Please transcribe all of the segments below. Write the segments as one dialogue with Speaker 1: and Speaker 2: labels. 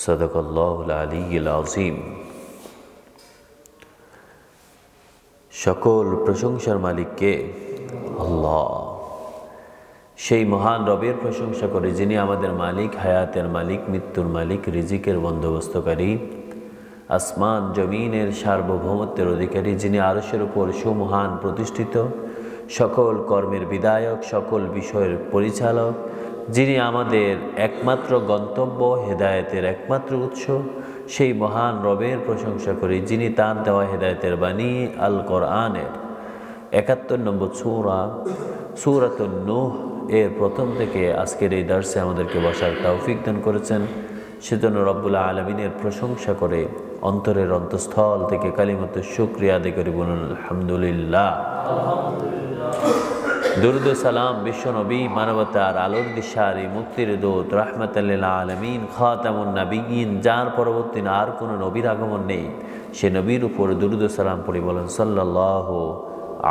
Speaker 1: সাদাকাল্লাহুল আলিয়্যুল আযীম। সকল প্রশংসার মালিককে আল্লাহ, সেই মহান রবের প্রশংসা করে যিনি আমাদের মালিক, হায়াতের মালিক, মৃত্যুর মালিক, রিজিকের বন্দোবস্তকারী, আসমান জমিনের সার্বভৌমত্বের অধিকারী, যিনি আরশের উপর সুমহান প্রতিষ্ঠিত, সকল কর্মের বিধায়ক, সকল বিষয়ের পরিচালক, যিনি আমাদের একমাত্র গন্তব্য, হেদায়েতের একমাত্র উৎস, সেই মহান রবের প্রশংসা করি যিনি তার দেওয়া হেদায়েতের বাণী আল কোরআনের ৭১ নম্বর সূরাতুন নূহ এর প্রথম থেকে আজকের এই দার্সে আমাদেরকে বসার তৌফিক দান করেছেন। সেজন্য রব্বুল আলামিনের প্রশংসা করে অন্তরের অন্তঃস্থল থেকে কালিমাতু শুকরিয়া আদায় করি, বলুন আলহামদুলিল্লাহ। দুরূদ ও সালাম বিশ্বনবী, মানবতার আলোর দিশারি, মুক্তির দূত, রাহমাতাল লিল আলামিন, খাতামুন নবিয়্যিন, যার পরবর্তী আর কোনো নবীর আগমন নেই, সে নবীর উপর দুরূদ ও সালাম পড়ি, বলেন সাল্লাল্লাহু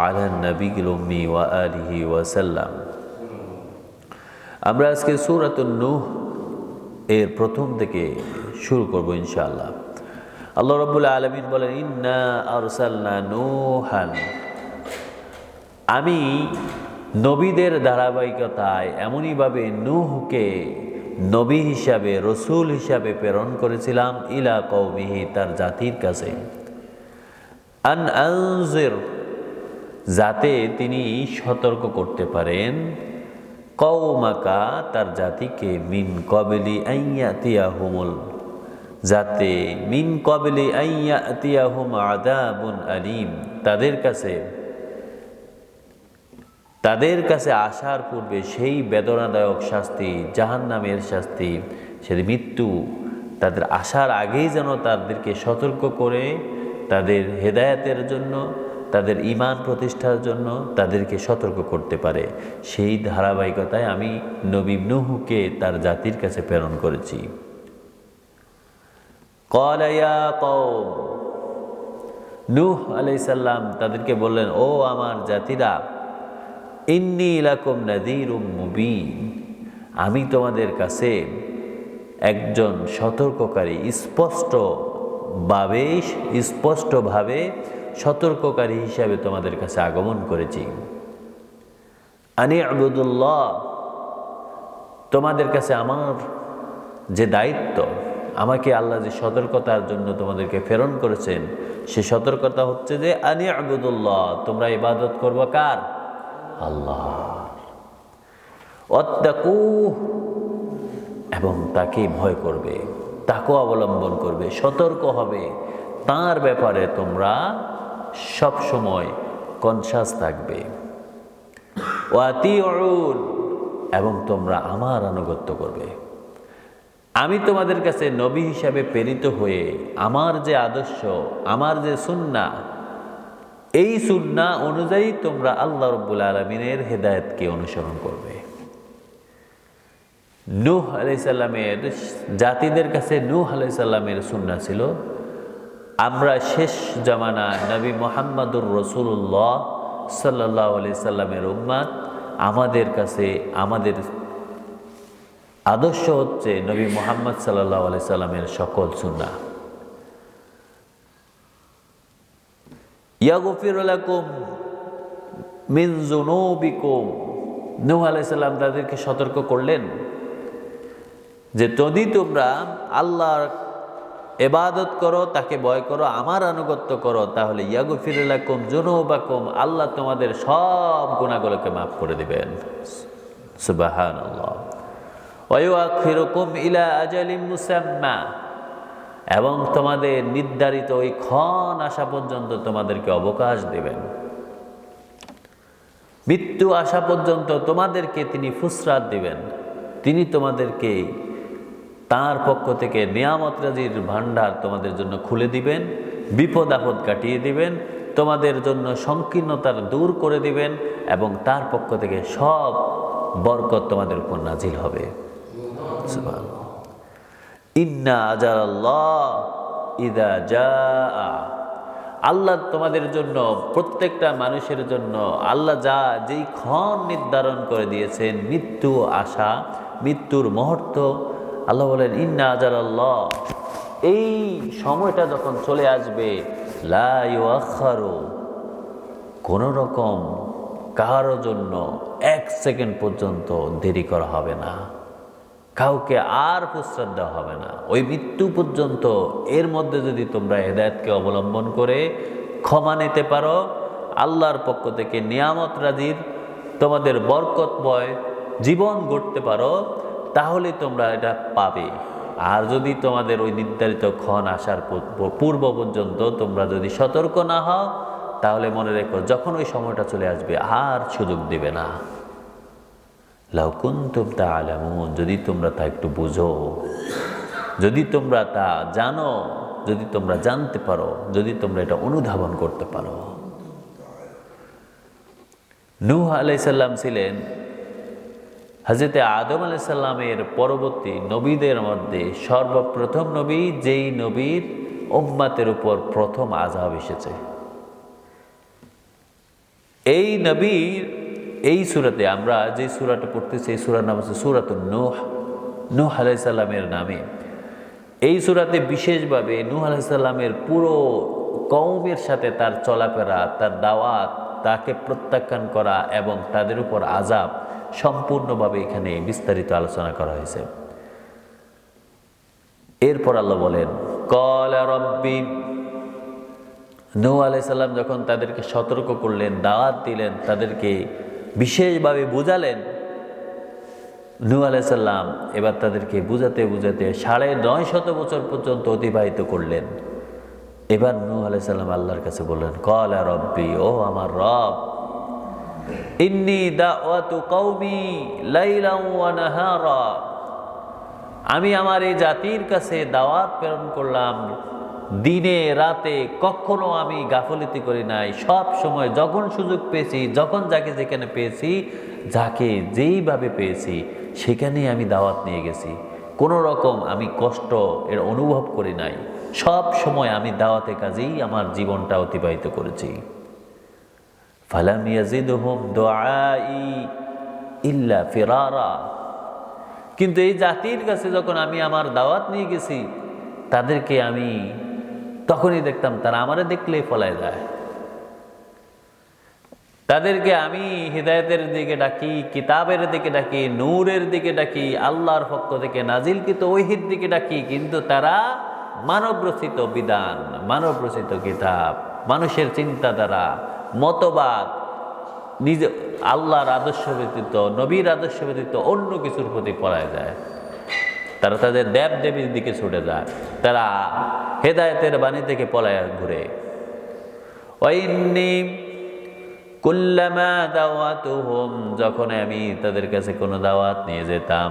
Speaker 1: আলান নবিয়্যিল উম্মি ওয়া আলিহি ওয়া সাল্লাম। আমরা আজকে সূরাতুন নূহ এর প্রথম থেকে শুরু করব ইনশাআল্লাহ। আল্লাহ রাব্বুল আলামিন বলেন, ইন্না আরসালনা নূহান, আমি নবীদের ধারাবাহিকতায় এমনইভাবে নূহকে নবী হিসাবে, রসুল হিসাবে প্রেরণ করেছিলাম, ইলা কওমিহি, তার জাতির কাছে, আন আনজির, যাতে তিনি সতর্ক করতে পারেন, কওমাকা, তার জাতিকে, মিন কবলি আইয়াতিয়াহুমুল, যাতে মিন কবলি আইয়াতিয়াহুম আযাবুন আলীম, তাদের কাছে আসার পূর্বে সেই বেদনাদায়ক শাস্তি, জাহান্নামের শাস্তি, সে মৃত্যু তাদের আসার আগেই যেন তাদেরকে সতর্ক করে তাদের হেদায়েতের জন্য, তাদের ঈমান প্রতিষ্ঠার জন্য তাদেরকে সতর্ক করতে পারে, সেই ধারাবাহিকতায় আমি নবী নূহকে তার জাতির কাছে প্রেরণ করেছি। ক্বালা ইয়া কওম, নূহ আলাইহিস সালাম তাদেরকে বললেন, ও আমার জাতিরা, ইন্নী লাকুম নাযীরুম মুবিন, আমি তোমাদের কাছে একজন সতর্ককারী, স্পষ্টভাবে সতর্ককারী হিসাবে তোমাদের কাছে আগমন করেছি। আনি আবুদুল্লাহ, তোমাদের কাছে আমার যে দায়িত্ব, আমাকে আল্লাহ যে সতর্কতার জন্য তোমাদেরকে প্রেরণ করেছেন, সে সতর্কতা হচ্ছে যে আনি আবুদুল্লাহ, তোমরা ইবাদত করবে কার? আল্লাহ। ওয়াত্তাকু, এবং তাকে ভয় করবে, তাকে অবলম্বন করবে, সতর্ক হবে, তার ব্যাপারে তোমরা সব সময় কনসাস থাকবে। ওয়াতিউন, এবং তোমরা আমার আনুগত্য করবে। আমি তোমাদের কাছে নবী হিসাবে প্রেরিত হয়ে আমার যে আদর্শ, আমার যে সুন্নাহ, এই সুন্নাহ অনুযায়ী তোমরা আল্লাহ রাব্বুল আলামিনের হেদায়েতকে অনুসরণ করবে। নূহ আলাইহিস সালামের জাতিদের কাছে নূহ আলাইহিস সালামের সুন্নাহ ছিল, আমরা শেষ জামানা নবী মুহাম্মদুর রাসূলুল্লাহ সাল্লাল্লাহু আলাইহি সাল্লামের উম্মত, আমাদের কাছে আমাদের আদর্শ হচ্ছে নবী মুহাম্মদ সাল্লাল্লাহু আলাইহি সাল্লামের সকল সুন্নাহ। ইয়াগফির লাকুম মিন যুনুবিকুম, নূহ আলাইহিস সালাম তাদেরকে সতর্ক করলেন যে যদি তোমরা আল্লাহর ইবাদত করো, তাকে ভয় করো, আমার আনুগত্য করো, তাহলে ইয়াগফির লাকুম যুনুবাকুম, আল্লাহ তোমাদের সব গুনাহগুলোকে মাফ করে দিবেন। সুবহানাল্লাহ। ওয়া ইউআখিরুকুম ইলা আজালিন মুসাম্মা, এবং তোমাদের নির্ধারিত ওই ক্ষণ আসা পর্যন্ত তোমাদেরকে অবকাশ দেবেন। মৃত্যু আসা পর্যন্ত তোমাদেরকে তিনি ফুসরাত দিবেন, তিনি তোমাদেরকে তার পক্ষ থেকে নিয়ামত রাজির ভান্ডার তোমাদের জন্য খুলে দিবেন, বিপদ আপদ কাটিয়ে দিবেন, তোমাদের জন্য সংকীর্ণতার দূর করে দিবেন, এবং তার পক্ষ থেকে সব বরকত তোমাদের উপর নাজিল হবে। সুবহানাল্লাহ। ইন্না আজারাল্লাহ ইযা জাআ, আল্লাহ তোমাদের জন্য, প্রত্যেকটা মানুষের জন্য আল্লাহ যেই ক্ষণ নির্ধারণ করে দিয়েছেন, মৃত্যু আসা, মৃত্যুর মুহূর্ত আল্লাহ বলেন ইন্না আজালাল্লাহ, এই সময়টা যখন চলে আসবে লা ইউআখারু, কোনো রকম কারোর জন্য 1 সেকেন্ড পর্যন্ত দেরি করা হবে না, কাউকে আর প্রস্তাব দেওয়া হবে না ওই মৃত্যু পর্যন্ত। এর মধ্যে যদি তোমরা হেদায়েতকে অবলম্বন করে ক্ষমা নিতে পারো, আল্লাহর পক্ষ থেকে নিয়ামত রাজির তোমাদের বরকতময় জীবন গড়তে পারো, তাহলে তোমরা এটা পাবে। আর যদি তোমাদের ওই নির্ধারিত ক্ষণ আসার পূর্ব পর্যন্ত তোমরা যদি সতর্ক না হও, তাহলে মনে রেখো যখন ওই সময়টা চলে আসবে আর সুযোগ দেবে না। লাউ কুনতুম তা'লামুন, যদি তোমরা তা একটু বুঝো, যদি তোমরা তা জানো, যদি তোমরা জানতে পারো, যদি তোমরা এটা অনুধাবন করতে পারো। নূহ আলাইহিস সালাম ছিলেন হযরত আদম আলাইহিস সালামের পরবর্তী নবীদের মধ্যে সর্বপ্রথম নবী, যেই নবীর উম্মতের উপর প্রথম আযাব এসেছে। এই নবীর এই সূরাতে আমরা যে সূরাটা পড়তেছি, এই সূরার নাম হচ্ছে সূরাতুন নূহ, নূহ আলাইহিস সালামের নামে। এই সূরাতে বিশেষভাবে নূহ আলাইহিস সালামের পুরো কওমের সাথে তার চলাফেরা, তার দাওয়াত, তাকে প্রত্যাখ্যান করা এবং তাদের উপর আযাব সম্পূর্ণভাবে এখানে বিস্তারিত আলোচনা করা হয়েছে। এরপর আল্লাহ বলেন ক্বালা রাব্বি, নূহ আলাইহিস সালাম যখন তাদেরকে সতর্ক করলেন, দাওয়াত দিলেন, তাদেরকে বিশেষভাবে বুঝালেন, নূহ আলাইহিস সালাম এবার তাদেরকে বুঝাতে বুঝাতে 950 বছর পর্যন্ত অতিবাহিত করলেন। এবার নূহ আলাইহিস সালাম আল্লাহর কাছে বললেন ক্বালা রাব্বি, ও আমার রব, ইন্নী দাওয়াতু কওমি লাইলান ওয়া নাহারা, আমি আমার এই জাতির কাছে দাওয়াত প্রেরণ করলাম দিনে রাতে, কখনো আমি গাফলতি করি নাই। সব সময় যখন সুযোগ পেয়েছি, যখন যাকে যেখানে পেয়েছি, যাকে যেইভাবে পেয়েছি সেখানেই আমি দাওয়াত নিয়ে গেছি। কোনো রকম আমি কষ্ট এর অনুভব করি নাই। সব সময় আমি দাওয়াতে কাজেই আমার জীবনটা অতিবাহিত করেছি। ফালাম ইয়াজিদহুম দুআই ইল্লা ফিরারা, কিন্তু এই জাতির কাছে যখন আমি আমার দাওয়াত নিয়ে গেছি, তাদেরকে আমি তখনই দেখতাম তারা আমারে দেখলেই পলায় যায়। তাদেরকে আমি হিদায়াতের দিকে ডাকি, কিতাবের দিকে ডাকি, নূরের দিকে ডাকি, আল্লাহর পক্ষ থেকে নাজিলকৃত ওহীর দিকে ডাকি, কিন্তু তারা মানবরচিত বিধান, মানবরচিত কিতাব, মানুষের চিন্তাধারা, মতবাদ, নিজে আল্লাহর আদর্শ ব্যতীত, নবীর আদর্শ ব্যতীত অন্য কিছুর প্রতি পলায় যায়। তারা তাদের দেব দেবীর দিকে ছুটে যায়, তারা হেদায়েতের বাণী থেকে পলায় ঘুরে। ওয়াইন্নী কুল্লামা দাওয়াতুহুম, যখন আমি তাদের কাছে কোনো দাওয়াত নিয়ে যেতাম,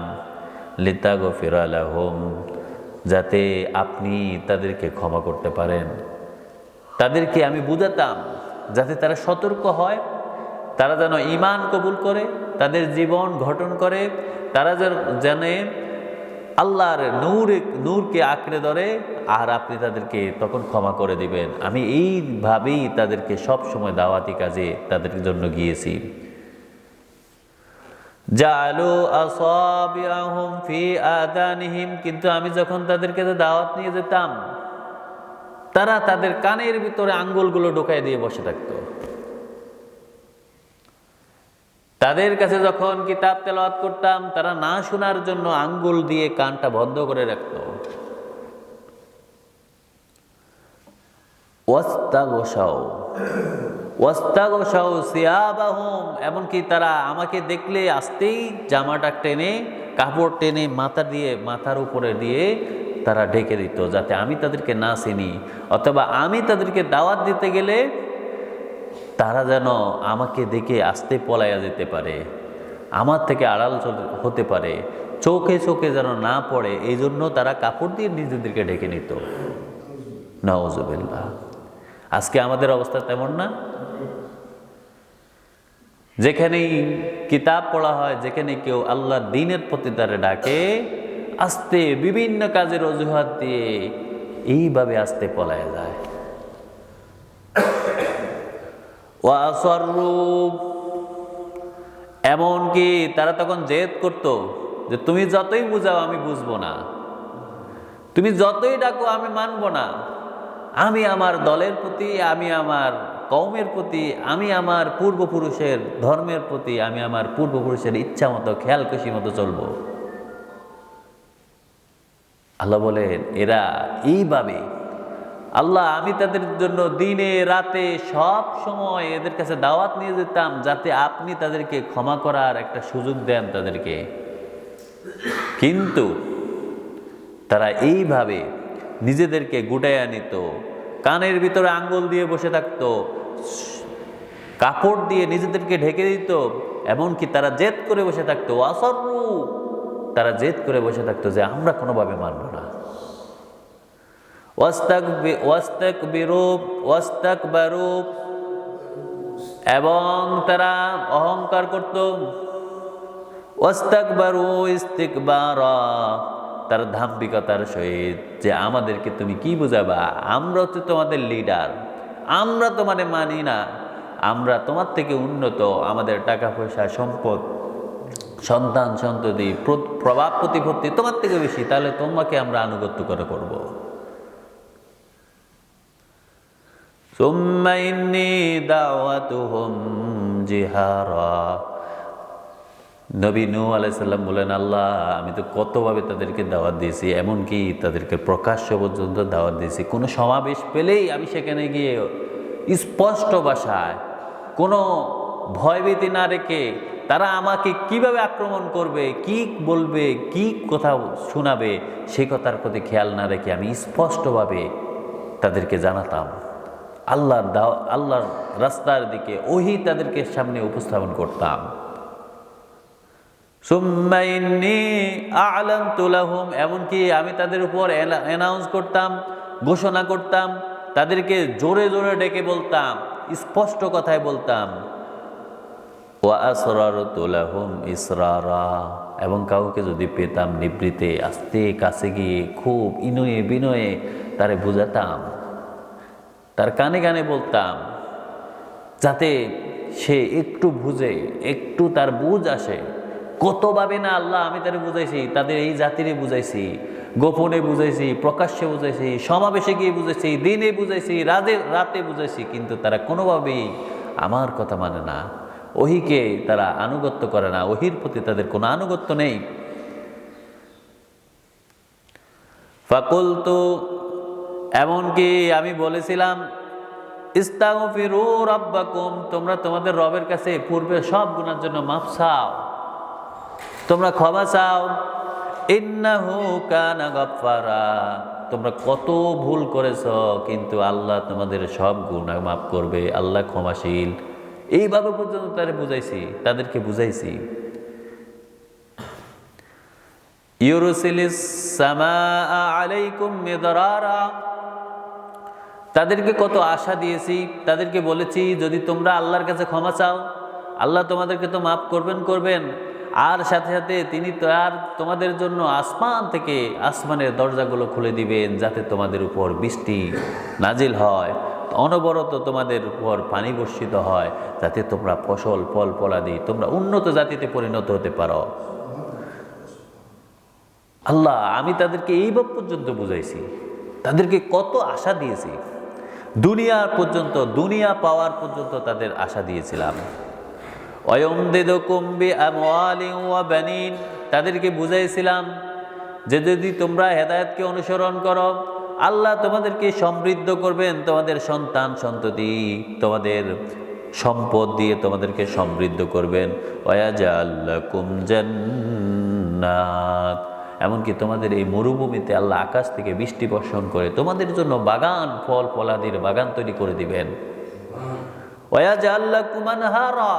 Speaker 1: লিতাগফিরা লাহুম, যাতে আপনি তাদেরকে ক্ষমা করতে পারেন, তাদেরকে আমি বুঝাতাম যাতে তারা সতর্ক হয়, তারা যেন ঈমান কবুল করে, তাদের জীবন গঠন করে, তারা যেন আল্লাহর নূরকে আঁকড়ে ধরে, আর আপনি তাদেরকে তখন ক্ষমা করে দিবেন। আমি এইভাবেই তাদেরকে সব সময় দাওয়াতি কাজে তাদের জন্য গিয়েছি। জাআলু আসাবিআহুম ফি আযানিহিম, কিন্তু আমি যখন তাদেরকে দাওয়াত নিয়ে যেতাম, তারা তাদের কানের ভিতরে আঙ্গুলগুলো ঢোকায় দিয়ে বসে থাকতো। তাদের কাছে যখন কিতাব তেলাওয়াত করতাম, তারা না শোনার জন্য আঙ্গুল দিয়ে কানটা বন্ধ করে রাখত। ওয়াস্তাগশাউ সিয়াবাহুম, এমনকি তারা আমাকে দেখলে আসতেই জামাটা টেনে, কাপড় টেনে মাথার উপরে দিয়ে তারা ঢেকে দিত, যাতে আমি তাদেরকে না চিনি, অথবা আমি তাদেরকে দাওয়াত দিতে গেলে তারা যেন আমাকে দেখে আসতে পলাইয়া যেতে পারে, আমার থেকে আড়াল হতে পারে, চোখে চোখে যেন না পড়ে, এই জন্য তারা কাপড় দিয়ে নিজেদেরকে ঢেকে নিত। নাউজুবিল্লাহ। আজকে আমাদের অবস্থা তেমন না। যেখানেই কিতাব পড়া হয়, যেখানে কেউ আল্লাহর দ্বীনের প্রতি তারা ডাকে, আস্তে বিভিন্ন কাজের অজুহাত দিয়ে এইভাবে আস্তে পলায় যায়। এমনকি তারা তখন জেদ করত যে তুমি যতই বুঝাও আমি বুঝবো না, তুমি যতই ডাকো আমি মানবো না। আমি আমার দলের প্রতি, আমি আমার কওমের প্রতি, আমি আমার পূর্বপুরুষের ধর্মের প্রতি, আমি আমার পূর্বপুরুষের ইচ্ছা মতো খেয়াল খুশি মতো চলবো। আল্লাহ বলেন এরা এইভাবে, আল্লাহ আমি তাদের জন্য দিনে রাতে সব সময় এদের কাছে দাওয়াত নিয়ে যেতাম যাতে আপনি তাদেরকে ক্ষমা করার একটা সুযোগ দেন তাদেরকে। কিন্তু তারা এইভাবে নিজেদেরকে গুটাইয়া নিত, কানের ভিতরে আঙ্গুল দিয়ে বসে থাকতো, কাপড় দিয়ে নিজেদেরকে ঢেকে দিত, এমনকি তারা জেদ করে বসে থাকতো, আসরু, তারা জেদ করে বসে থাকতো যে আমরা কোনোভাবে মানব না। ওয়াস্তাকবারু, এবং তারা অহংকার করত। ওয়াস্তাকবারু ইস্তিকবারা, তার ধাম্বিকতার সহিত যে আমাদেরকে তুমি কি বুঝাবা, আমরা হচ্ছে তোমাদের লিডার, আমরা তোমাদের মানি না, আমরা তোমার থেকে উন্নত, আমাদের টাকা পয়সা সম্পদ সন্তান সন্ততি প্রভাব প্রতিপত্তি তোমার থেকে বেশি, তাহলে তোমাকে আমরা আনুগত্য করে করব। সুম্মা ইন্নী দাওয়াতুহুম জিহারা, নবী নূহ আলাইহিস সালাম বলেন আল্লাহ আমি তো কতভাবে তাদেরকে দাওয়াত দিয়েছি, এমনকি তাদেরকে প্রকাশ্য পর্যন্ত দাওয়াত দিয়েছি। কোনো সমাবেশ পেলেই আমি সেখানে গিয়ে স্পষ্ট ভাষায় কোনো ভয়ভীতি না রেখে তারা আমাকে কিভাবে আক্রমণ করবে, কি বলবে, কি কথা শোনাবে, সেই কথার প্রতি খেয়াল না রেখে আমি স্পষ্টভাবে তাদেরকে জানাতাম। আল্লাহর রাস্তার দিকে ওহী তাদেরকে সামনে উপস্থাপন করতাম। সুম্মা ইন্নী আ'লানতু লাহুম, এমনকি আমি তাদের উপর অ্যানাউন্স করতাম, ঘোষণা করতাম, তাদেরকে জোরে জোরে ডেকে বলতাম, স্পষ্ট কথায় বলতাম। ওয়া আসরারতু লাহুম ইসরারা, এবং কাউকে যদি পেতাম নিবৃতে আস্তে কাছে গিয়ে খুব ইনয়ে বিনয়ে তারে বুঝাতাম, তার কানে কানে বলতাম, যাতে সে একটু বুঝে, একটু তার বুঝ আসে। কতভাবে না আল্লাহ আমি তারে বুঝাইছি, তাদের এই জাতিরে বুঝাইছি, গোপনে বুঝাইছি, প্রকাশ্যে বুঝাইছি, সমাবেশে গিয়ে বুঝাইছি, দিনে বুঝাইছি, রাতে বুঝাইছি, কিন্তু তারা কোনোভাবেই আমার কথা মানে না, ওহিকে তারা আনুগত্য করে না, ওহির প্রতি তাদের কোনো আনুগত্য নেই। ফাকুলতু, এমনকি আমি বলেছিলাম, ইস্তাগফিরু রাব্বাকুম, তোমরা তোমাদের রবের কাছে পূর্বে সব গুনার জন্য মাফ চাও, তোমরা ক্ষমা চাও। ইন্নাহু কানা গাফফারা, তোমরা কত ভুল করেছ কিন্তু আল্লাহ তোমাদের সব গুনাহ মাফ করবে, আল্লাহ ক্ষমাশীল। এইভাবে পর্যন্ত তাদের বুঝাইছি, তাদেরকে বুঝাইছি। ইউরসিলিস সামাআ আলাইকুম মিদরারা, তাদেরকে কত আশা দিয়েছি, তাদেরকে বলেছি যদি তোমরা আল্লাহর কাছে ক্ষমা চাও আল্লাহ তোমাদেরকে তো মাফ করবেন, আর সাথে সাথে তিনি তো আর তোমাদের জন্য আসমান থেকে আসমানের দরজাগুলো খুলে দিবেন যাতে তোমাদের উপর বৃষ্টি নাজিল হয়, অনবরত তোমাদের উপর পানি বর্ষিত হয়, যাতে তোমরা ফসল ফল ফলাদি তোমরা উন্নত জাতিতে পরিণত হতে পারো। আল্লাহ আমি তাদেরকে এইভাবে পর্যন্ত বুঝাইছি, তাদেরকে কত আশা দিয়েছি, দুনিয়ার পর্যন্ত, দুনিয়া পাওয়ার পর্যন্ত তাদের আশা দিয়েছিলাম। ওয়ায়ুমদিদুকুম বিআমওয়ালিন ওয়া বানিন, তাদেরকে বুঝাইছিলাম যে যদি তোমরা হেদায়েতকে অনুসরণ করো আল্লাহ তোমাদেরকে সমৃদ্ধ করবেন, তোমাদের সন্তান সন্ততি তোমাদের সম্পদ দিয়ে তোমাদেরকে সমৃদ্ধ করবেন। ওয়ায়াজআল লাকুম জান্নাত, এমনকি তোমাদের এই মরুভূমিতে আল্লাহ আকাশ থেকে বৃষ্টি বর্ষণ করে তোমাদের জন্য বাগান, ফল ফলাদির বাগান তৈরি করে দিবেন। ওয়ায়াজআল লাকুম আনহারা,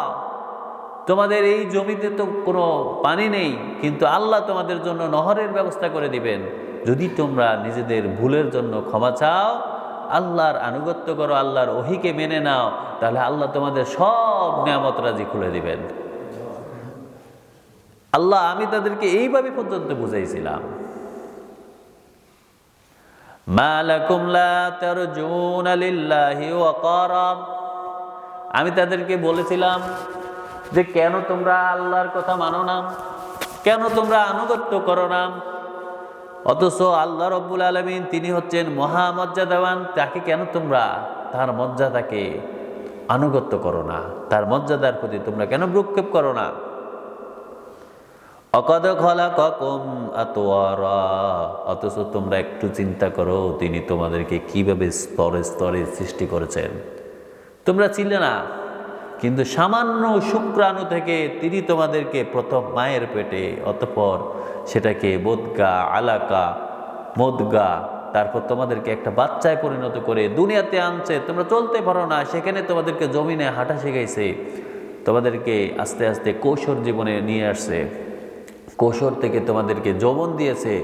Speaker 1: তোমাদের এই জমিতে তো কোনো পানি নেই কিন্তু আল্লাহ তোমাদের জন্য নহরের ব্যবস্থা করে দিবেন। যদি তোমরা নিজেদের ভুলের জন্য ক্ষমা চাও, আল্লাহর আনুগত্য করো, আল্লাহর ওহীকে মেনে নাও, তাহলে আল্লাহ তোমাদের সব নিয়ামত রাজি খুলে দিবেন। আল্লাহ আমি তাদেরকে এইভাবে পর্যন্ত বুঝাইছিলাম। মা লাকুম লা তারজুনা লিল্লাহি ওয়াকারা, আমি তাদেরকে বলেছিলাম যে কেন তোমরা আল্লাহর কথা মানো না, কেন তোমরা আনুগত্য করো না? অথচ আল্লাহ রাব্বুল আলামিন তিনি হচ্ছেন মহামর্যাদাবান, তাকে কেন তোমরা তার মর্যাদাকে আনুগত্য করো না? তার মর্যাদার প্রতি তোমরা কেন ভ্রুক্ষেপ করো না? অকদ খলাকাকুম আতওয়ারা, অথচ তোমরা একটু চিন্তা করো তিনি তোমাদেরকে কিভাবে স্তরে স্তরে সৃষ্টি করেছেন। তোমরা ছিলে না, কিন্তু সামান্য শুক্রাণু থেকে তিনি তোমাদেরকে প্রথম মায়ের পেটে, অতঃপর সেটাকে বোদগা, আলাকা, মদগা, তারপর তোমাদেরকে একটা বাচ্চায় পরিণত করে দুনিয়াতে আনছে। তোমরা চলতে পারো না, সেখানে তোমাদেরকে জমিনে হাঁটা শিখাইছে, তোমাদেরকে আস্তে আস্তে কৈশোর জীবনে নিয়ে আসছে, কৈশোর থেকে তোমাদেরকে যৌবন দিয়েছে,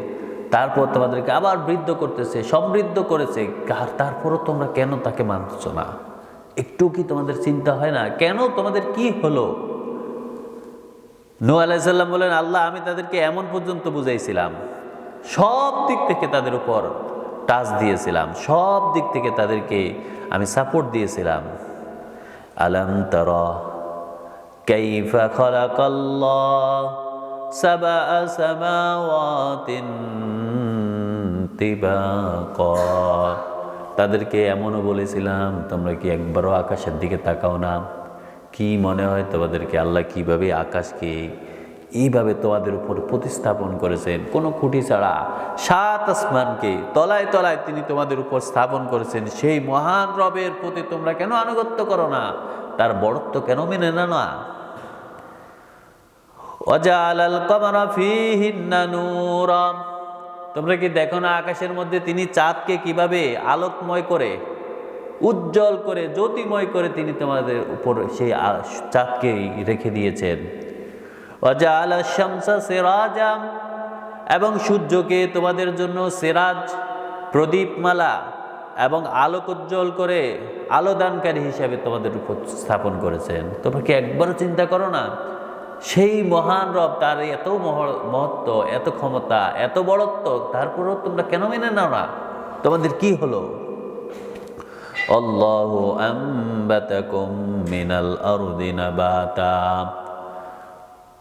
Speaker 1: তারপর তোমাদেরকে আবার বৃদ্ধ করতেছে, সমৃদ্ধ করেছে। তারপরও তোমরা কেন তাকে মানছ না? একটু কি তোমাদের চিন্তা হয় না? কেন তোমাদের কি হলো? নূহ আলাইহিস সালাম বলেন, আল্লাহ আমি তাদেরকে এমন পর্যন্ত বুঝাইছিলাম, সব দিক থেকে তাদের উপর টাচ দিয়েছিলাম, সব দিক থেকে তাদেরকে আমি সাপোর্ট দিয়েছিলাম। আলাম তারা কাইফা খালাকাল্লাহ সাবআ সামাওয়াতিন তিবাকা, তাদেরকে এমনও বলেছিলাম তোমরা কি একবারও আকাশের দিকে তাকাও না? কি মনে হয় তোমাদেরকে আল্লাহ কিভাবে আকাশকে এইভাবে তোমাদের উপর প্রতিস্থাপন করেছেন, কোনো খুঁটি ছাড়া 7 আসমানকে তলায় তলায় তিনি তোমাদের উপর স্থাপন করেছেন। সেই মহান রবের প্রতি তোমরা কেন আনুগত্য করো না? তার বড়ত্ব কেন মেনে না না? ওয়াজআলাল কমারা ফীহিন্না নূরা, তোমরা কি দেখো না আকাশের মধ্যে তিনি চাঁদকে কিভাবে আলোকময় করে, উজ্জ্বল করে, জ্যোতিময় করে তিনি তোমাদের উপর সেই চাঁদকে রেখে দিয়েছেন। ওয়াজআলাশ শামসা সিরাজা, এবং সূর্যকে তোমাদের জন্য সিরাজ, প্রদীপমালা এবং আলোক উজ্জ্বল করে আলোদানকারী হিসাবে তোমাদের উপর স্থাপন করেছেন। তোমরা কি একবারও চিন্তা করো না সেই মহান রব, তার এত মহত্ব, এত ক্ষমতা, এত বড়ত্ব, তারপরেও তোমরা কেন মেনে নাও না? তোমাদের কি হলো? আল্লাহু আম্বাতাকুম মিনাল আরদি নাবাতা,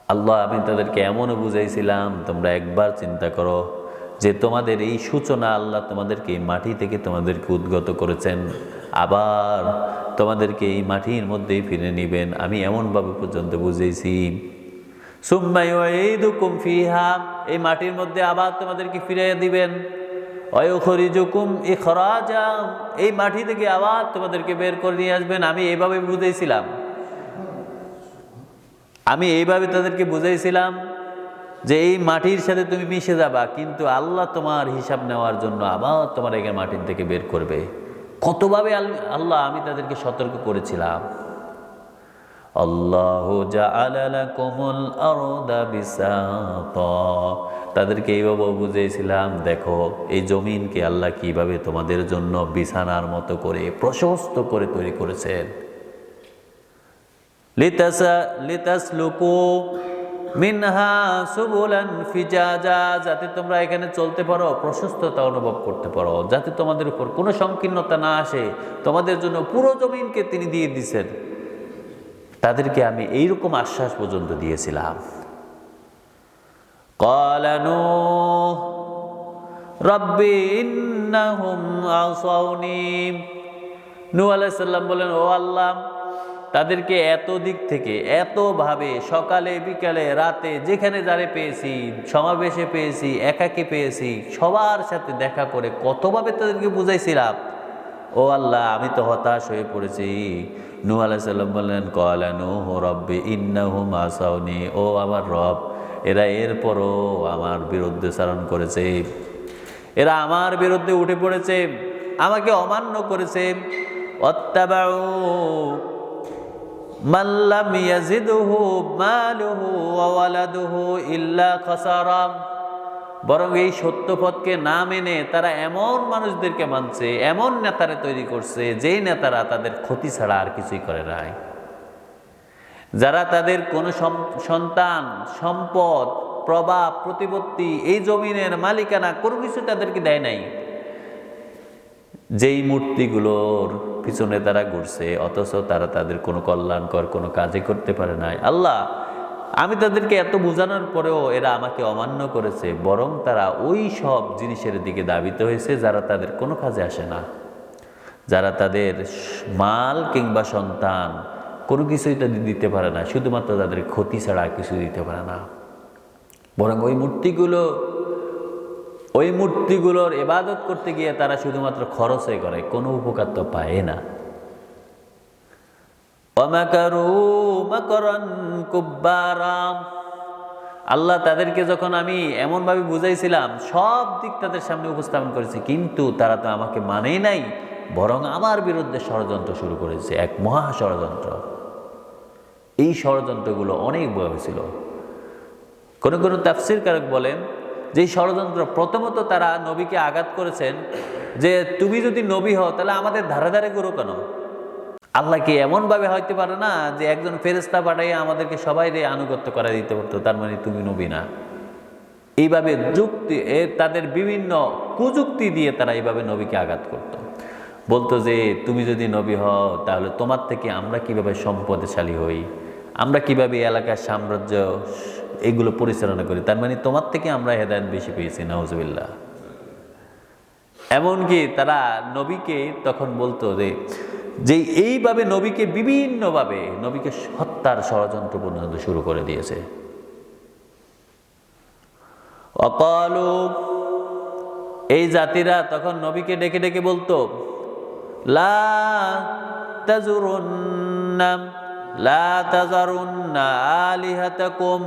Speaker 1: আল্লাহ আমি তাদেরকে এমনও বুঝাইছিলাম, তোমরা একবার চিন্তা করো যে তোমাদের এই সূচনা, আল্লাহ তোমাদেরকে এই মাটি থেকে তোমাদেরকে উদ্গত করেছেন, আবার তোমাদেরকে এই মাটির মধ্যেই ফিরে নেবেন, আমি এমনভাবে পর্যন্ত বুঝেছি। সুম্মা ইউঈদুকুম ফিহা, এই মাটির মধ্যে আবার তোমাদেরকে ফিরিয়ে দিবেন। ওয়া ইউখরিজুকুম ইখরাজা, এই মাটি থেকে আবার তোমাদেরকে বের করে নিয়ে আসবেন। আমি এইভাবে বুঝাইছিলাম, আমি এইভাবে তাদেরকে বুঝাইছিলাম যে এই মাটির সাথে তুমি মিশে যাবা, কিন্তু আল্লাহ তোমার হিসাব নেওয়ার জন্য আবার তোমার এখানে মাটির থেকে বের করবে। কতভাবে আল্লাহ আমি তাদেরকে সতর্ক করেছিলাম। আল্লাহু জাআলা লাকুমুল আরদা বিসাতা, তাদেরকে এইভাবে বুঝিয়েছিলাম, দেখো এই জমিনকে আল্লাহ কিভাবে তোমাদের জন্য বিছানার মতো করে প্রশস্ত করে তৈরি করেছেন। লিতাসলুকু মিনহা সুবুলান ফিজাজা, যাতে তোমরা এখানে চলতে পারো, প্রশস্ততা অনুভব করতে পারো, যাতে তোমাদের উপর কোনো সংকীর্ণতা না আসে। তোমাদের জন্য পুরো জমিনকে তিনি দিয়ে দিয়েছেন। তাদেরকে আমি এইরকম আশ্বাস পর্যন্ত দিয়েছিলাম। ক্বালা নূহ রাব্বি ইন্নাহুম আসাউনি, নূহ আলাইহিস সালাম বলেন, ও আল্লাহ তাদেরকে এত দিক থেকে, এতভাবে, সকালে বিকালে রাতে যেখানে যারে পেয়েছি, সমাবেশে পেয়েছি, একাকে পেয়েছি, সবার সাথে দেখা করে কতভাবে তাদেরকে বুঝাইছিলাম। ও আল্লাহ আমি তো হতাশ হয়ে পড়েছি। নূহ আলাইহিস সালাম বললেন, ক্বালা নূহ রাব্বি ইন্নাহুম আসাউনি, ও আমার রব এরা এরপরও আমার বিরুদ্ধে চারণ করেছে, এরা আমার বিরুদ্ধে উঠে পড়েছে, আমাকে অমান্য করেছে। ওয়াত্তাবাউ মান লাম ইয়াজিদহু মালুহু ওয়া ওয়ালাদুহু ইল্লা খাসারা, বরং এই সত্য পথকে না মেনে তারা এমন মানুষদেরকে মানছে, এমন নেতারা তৈরি করছে, যেই নেতারা তাদের ক্ষতি ছাড়া আর কিছুই করে নাই, যারা তাদের কোনো সন্তান, সম্পদ, প্রভাব, প্রতিপত্তি, এই জমিনের মালিকানা কোনো কিছু তাদেরকে দেয় নাই, যেই মূর্তিগুলোর পিছনে তারা ঘুরছে, অথচ তারা তাদের কোনো কল্যাণকর কোনো কাজই করতে পারে নাই। আল্লাহ আমি তাদেরকে এত বোঝানোর পরেও এরা আমাকে অমান্য করেছে, বরং তারা ওই সব জিনিসের দিকে ধাবিত হয়েছে যারা তাদের কোনো কাজে আসে না, যারা তাদের মাল কিংবা সন্তান কোনো কিছুই তাদের দিতে পারে না, শুধুমাত্র তাদের ক্ষতি ছাড়া কিছু দিতে পারে না। বরং ওই মূর্তিগুলোর ইবাদত করতে গিয়ে তারা শুধুমাত্র খরচই করে, কোনো উপকার তো পায় না। আল্লাহ তাদেরকে যখন আমি এমনভাবে বুঝাইছিলাম, সব দিক তাদের সামনে উপস্থাপন করেছি, কিন্তু তারা তো আমাকে মানেই নাই, বরং আমার বিরুদ্ধে ষড়যন্ত্র শুরু করেছে, এক মহা ষড়যন্ত্র। এই ষড়যন্ত্রগুলো অনেক বড় ছিল। কোন কোন তাফসীরকারক বলেন যে ষড়যন্ত্র প্রথমত তারা নবীকে আঘাত করেছেন যে তুমি যদি নবী হও তাহলে আমাদের ধারে ধারে করো কেন? আল্লাহ কি এমনভাবে হইতে পারে না যে একজন ফেরেশতা পাঠাইয়া আমাদেরকে সবাই আনুগত্য করা দিতে পারতো, তার মানে তুমি নবী না? এইভাবে তাদের বিভিন্ন কুযুক্তি দিয়ে তারা এইভাবে নবীকে আঘাত করত। বলতো যে তুমি যদি নবী হও তাহলে তোমার থেকে আমরা কিভাবে সম্পদশালী হই, আমরা কিভাবে এলাকার সাম্রাজ্য এগুলো পরিচালনা করি, তার মানে তোমার থেকে আমরা হেদায়েত বেশি পেয়েছি। নাউজুবিল্লাহ। এমনকি তারা নবীকে তখন বলতো যে এইভাবে নবীকে বিভিন্নভাবে নবীকে হত্যার ষড়যন্ত্র পর্যন্ত শুরু করে দিয়েছে। অকালু, এই জাতিরা তখন নবীকে ডেকে ডেকে বলতো লা তাজুরুন্না লা তাজারুন্না আলিহাতাকুম।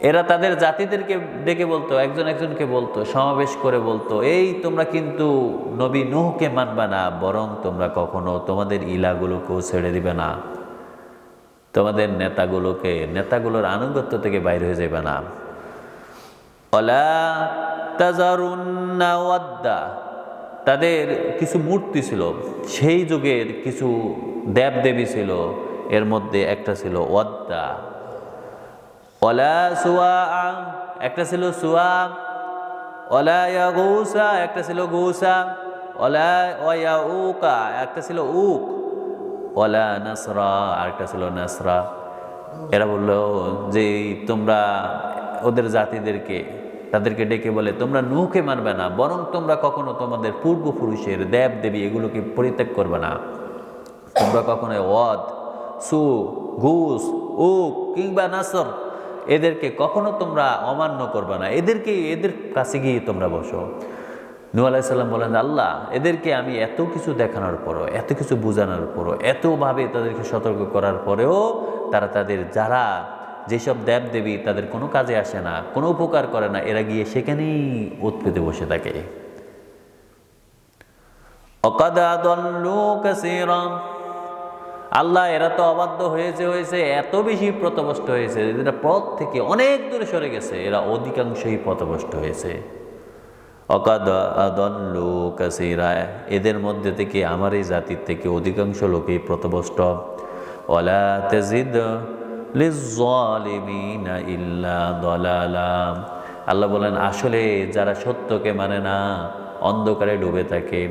Speaker 1: এরা তাদের জাতিদেরকে ডেকে বলতো, একজন একজনকে বলতো, সমাবেশ করে বলতো, এই তোমরা কিন্তু নবী নূহকে মানবা না, বরং তোমরা কখনো তোমাদের ইলাগুলোকেও ছেড়ে দিবে না, তোমাদের নেতাগুলোর আনুগত্য থেকে বাইরে হয়ে যাবে না। ওয়ালা তাজারুন্না ওয়াদ্দা, তাদের কিছু মূর্তি ছিল, সেই যুগের কিছু দেবদেবী ছিল, এর মধ্যে একটা ছিল ওয়াদ্দা। ওয়ালা সুয়া, একটা ছিল সুয়া। ওয়ালা ইয়াগুসা, একটা ছিল গুসা। ওয়ালা ইয়াউকা, একটা ছিল উক। ওয়ালা নাসরা, আরেকটা ছিল নাসরা। এরা বলল যে তোমরা ওদের জাতিদেরকে তাদেরকে ডেকে বলে তোমরা নূহকে মানবে না, বরং তোমরা কখনো তোমাদের পূর্বপুরুষের দেব দেবী এগুলোকে পরিত্যাগ করবে না। তোমরা কখনো ওয়াদ, সু, ঘুস, উক কিংবা নাসর এদেরকে কখনো তোমরা অমান্য করবে না, এদের কাছে গিয়ে তোমরা বসো। নূহ আলাইহিস সালাম বলেন, আল্লাহ এদেরকে আমি এত কিছু দেখানোর পরও, এত কিছু বোঝানোর পরও, এতভাবে তাদেরকে সতর্ক করার পরেও তারা তাদের যারা যেসব দেবদেবী তাদের কোনো কাজে আসে না, কোনো উপকার করে না, এরা গিয়ে সেখানেই ওত পেতে বসে থাকে। ওয়াকাদ আদাল্লু কাসীরা, আল্লাহ এরা তো অবাধ্য হয়েছে, এত বেশি পথভ্রষ্ট হয়েছে, এরা পথ থেকে অনেক দূরে সরে গেছে, এরা অধিকাংশই পথভ্রষ্ট হয়েছে। ওয়াকাদ আদাল্লু কাসীরা, এদের মধ্যে থেকে আমার এই জাতির থেকে অধিকাংশ লোকই পথভ্রষ্ট। ওয়ালা তাজিদ লিয-যালিমিনা ইল্লা দালালা, আল্লাহ বলেন আসলে যারা সত্যকে মানে না, অন্ধকারে ডুবে থাকে,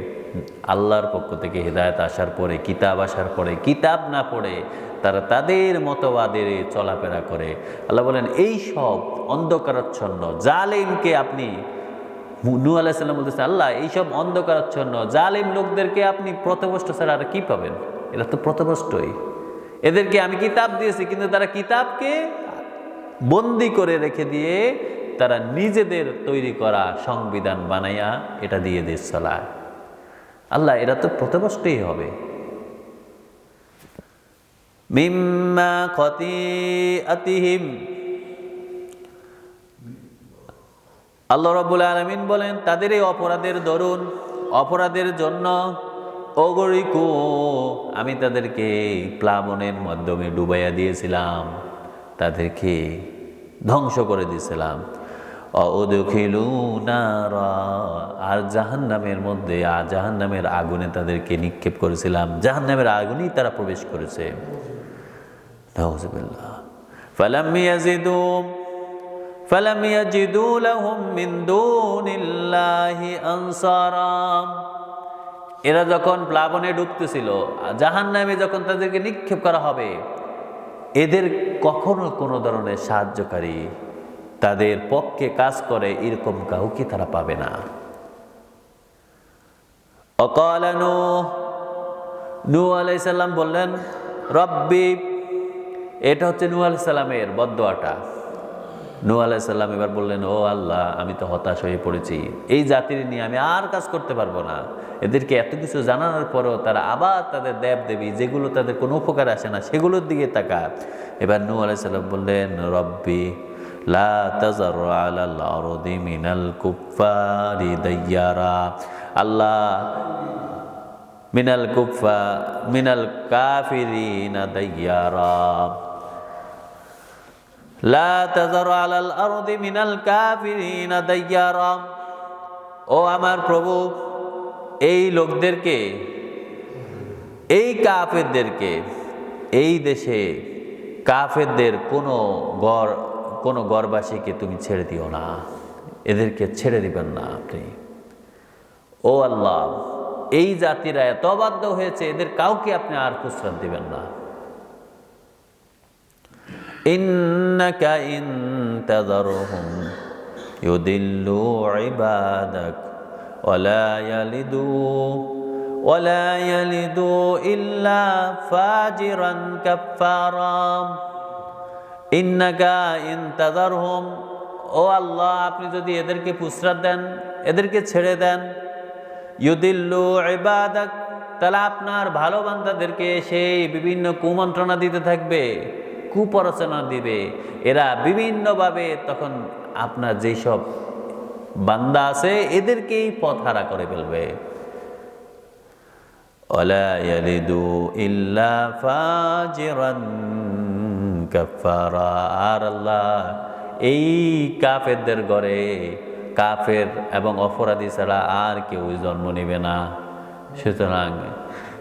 Speaker 1: আল্লাহর পক্ষ থেকে হিদায়াত আসার পরে, কিতাব আসার পরে, কিতাব না পড়ে তারা তাদের মতবাদের চলাফেরা করে। আল্লাহ বলেন এই সব অন্ধকারাচ্ছন্ন জালিমকে আপনি, নূহ আলাইহিস সালাম বলতেছে আল্লাহ এইসব অন্ধকারাচ্ছন্ন জালিম লোকদেরকে আপনি পথভ্রষ্ট ছাড়া আর কি পাবেন? এরা তো পথভ্রষ্টই। এদেরকে আমি কিতাব দিয়েছি, কিন্তু তারা কিতাবকে বন্দি করে রেখে দিয়ে তারা নিজেদের তৈরি করা সংবিধান বানাইয়া এটা দিয়ে দেশ চালায়। আল্লাহ এরা তো পথভ্রষ্টই হবে। মিম্মা খতিআতিহিম, আল্লাহ রাব্বুল আলামিন বলেন তাদের এই অপরাধের দরুন, অপরাধের জন্য অগরিকু, আমি তাদেরকে প্লাবনের মাধ্যমে ডুবাইয়া দিয়েছিলাম, তাদেরকে ধ্বংস করে দিয়েছিলাম। অদখিলু নারা, আর জাহান্নামের মধ্যে, জাহান্নামের আগুনে তাদেরকে নিক্ষেপ করেছিলাম, জাহান্নামের আগুনেই তারা প্রবেশ করেছে। নাউযুবিল্লাহ। ফালাম ইয়াজিদু লাহুম মিন দুনিল্লাহি আনসারা, এরা যখন প্লাবনে ডুবতেছিল, জাহান্নামে যখন তাদেরকে নিক্ষেপ করা হবে, এদের কখনো কোনো ধরনের সাহায্যকারী তাদের পক্ষে কাজ করে এরকম কাউকে তারা পাবে না। অকাল নূহ আলাইহিস সালাম বললেন, রব্বি, এটা হচ্ছে নূহ আলাইহিস সালামের বদদোয়াটা। নূহ আলাইহিস সালাম এবার বললেন, ও আল্লাহ, আমি তো হতাশ হয়ে পড়েছি, এই জাতির নিয়ে আমি আর কাজ করতে পারবো না। এদেরকে এত কিছু জানানোর পরেও তারা আবার তাদের দেব দেবী যেগুলো তাদের কোনো উপকার আসে না সেগুলোর দিকে তাকায়। এবার নূহ আলাইহিস সালাম বললেন, রব্বি লা তাযার আলাল আরদি মিনাল কুফফারি দাইয়ারা, আল্লাহ মিনাল কাফিরিনা দাইয়ারা, লা তাযার আলাল আরদি মিনাল কাফিরিনা দাইয়ারা। ও আমার প্রভু, এই লোকদেরকে, এই কাফেরদেরকে, এই দেশে কাফেরদের কোনো গড়বাসীকে তুমি ছেড়ে দিও না, এদেরকে ছেড়ে দিবেন না আপনি। ও আল্লাহ, এই জাতিরা এত বাধ্য হয়েছে, এদের কাউকে আপনি আর প্রশ্রয় দিবেন না। ইন্নাকা ইন তাযারহুম ইউদিল্লু ইবাদাক ওয়ালা ইয়ালিদু ইল্লা ফাজিরান কাফফারা। ইন্নাকা ইন তাযারহুম, ও আল্লাহ, আপনি যদি এদেরকে প্রশ্রয় দেন, এদেরকে ছেড়ে দেন, ইউদিল্লু ইবাদাক, তাহলে আপনার ভালো বান্দাদেরকে সেই বিভিন্ন কুমন্ত্রণা দিতে থাকবে, কুপরচনা দিবে। এরা বিভিন্নভাবে তখন আপনার যেসব বান্দা আছে এদেরকেই পথহারা করে ফেলবে। ওয়ালা ইয়ালিদু ইল্লা ফাজিরান কাফফারা। আর আল্লাহ, এই কাফেরদের ঘরে কাফের এবং অপরাধী ছাড়া আর কেউ জন্ম নেবে না।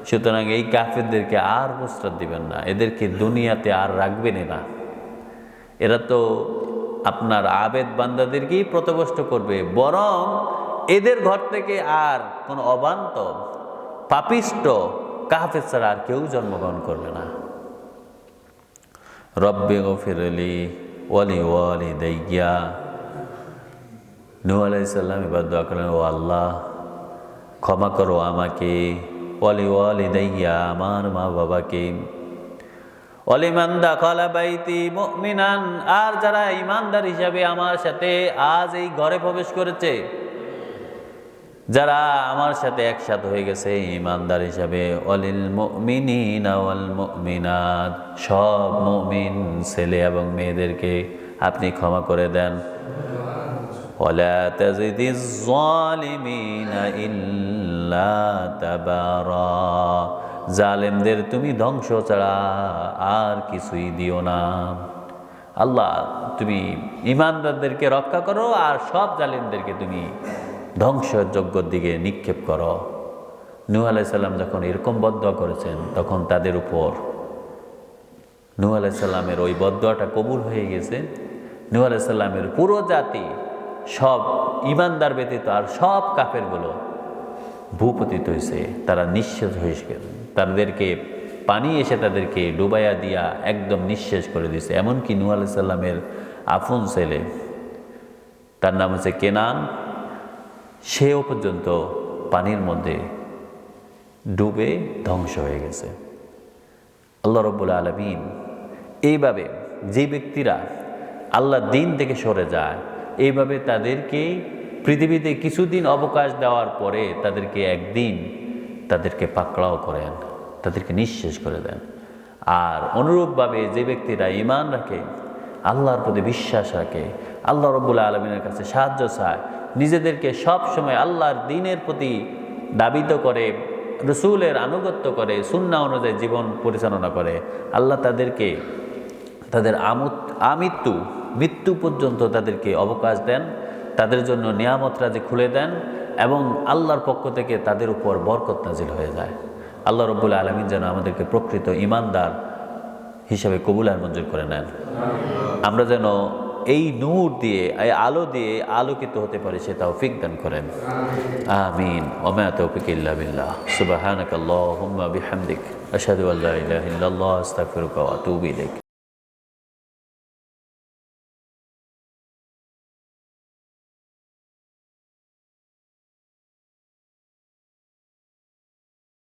Speaker 1: সুতরাং এই কাফেরদেরকে আর প্রশ্রয় দিবেন না, এদেরকে দুনিয়াতে আর রাখবেন না। এরা তো আপনার আবেদ বান্দাদেরকেই প্রতিকষ্ট করবে, বরং এদের ঘর থেকে আর কোনো অবান্তর পাপিষ্ট কাফের ছাড়া আর কেউ জন্মগ্রহণ করবে না। রব্বি গফিরলি ওয়ালি ওয়ালিদাইয়া। নূহ আলাইহিস সালাম এবার দোয়া করলেন, ও আল্লাহ, ক্ষমা করো আমাকে, ওয়ালি ওয়ালিদাইয়া, আমার মা বাবাকে, ওয়ালিমান দাখালা বাইতি মুমিনান, আর যারা ঈমানদার হিসাবে আমার সাথে আজ এই ঘরে প্রবেশ করেছে, যারা আমার সাথে একসাথে হয়ে গেছে ঈমানদার হিসাবে, ওয়ালিল মুমিনিনা ওয়াল মুমিনাত, সব মুমিন ছেলে এবং মেয়েদেরকে আপনি ক্ষমা করে দেন। ওয়ালা তাজিদিজ যালিমিনা ইল্লা তাবারা, জালেমদের তুমি ধ্বংস ছাড়া আর কিছুই দিও না। আল্লাহ, তুমি ঈমানদারদেরকে রক্ষা করো আর সব জালেমদেরকে তুমি ধ্বংসযজ্ঞর দিকে নিক্ষেপ করো। নূহ আলাইহিস সালাম যখন এরকম বদদোয়া করেছেন, তখন তাদের উপর নূহ আলাইহিস সালামের ওই বদদোয়াটা কবুল হয়ে গেছে। নূহ আলাইহিস সালামের পুরো জাতি, সব ঈমানদার ব্যতীত আর সব কাফেরগুলো ভূপতিত হয়েছে, তারা নিঃশেষ হয়ে গেছে। তাদেরকে পানি এসে তাদেরকে ডুবাইয়া দিয়া একদম নিঃশেষ করে দিয়েছে। এমনকি নূহ আলাইহিস সালামের আপন ছেলে, তার নাম হচ্ছে কেনান, সেও পর্যন্ত পানির মধ্যে ডুবে ধ্বংস হয়ে গেছে। আল্লাহ রাব্বুল আলামিন এইভাবে যে ব্যক্তিরা আল্লাহর দ্বীন থেকে সরে যায়, এইভাবে তাদেরকে পৃথিবীতে কিছুদিন অবকাশ দেওয়ার পরে তাদেরকে একদিন তাদেরকে পাকড়াও করেন, তাদেরকে নিঃশেষ করে দেন। আর অনুরূপভাবে যে ব্যক্তিরা ঈমান রাখে, আল্লাহর প্রতি বিশ্বাস রাখে, আল্লাহ রাব্বুল আলামিনের কাছে সাহায্য চায়, নিজেদেরকে সব সময় আল্লাহর দ্বীনের প্রতি দাবিত করে, রসুলের আনুগত্য করে, সুন্নাহ অনুযায়ী জীবন পরিচালনা করে, আল্লাহ তাদেরকে তাদের মৃত্যু পর্যন্ত তাদেরকে অবকাশ দেন, তাদের জন্য নিয়ামত রাজি খুলে দেন এবং আল্লাহর পক্ষ থেকে তাদের উপর বরকত নাজিল হয়ে যায়। আল্লাহ রাব্বুল আলামিন যেন আমাদেরকে প্রকৃত ঈমানদার হিসাবে কবুল আর মঞ্জুর করে নেন। আমরা যেন এই নূর দিয়ে, এই আলো দিয়ে আলোকিত হতে পারি, সে তৌফিক দান করেন। আমিন। ওয়া মা তাওফিক ইল্লা বিল্লাহ। সুবহানাকাল্লাহুম্মা বিহামদিক, আশহাদু আল্লা ইলাহা ইল্লাল্লাহ, আস্তাগফিরুকা ওয়া আতুবু ইলাইক।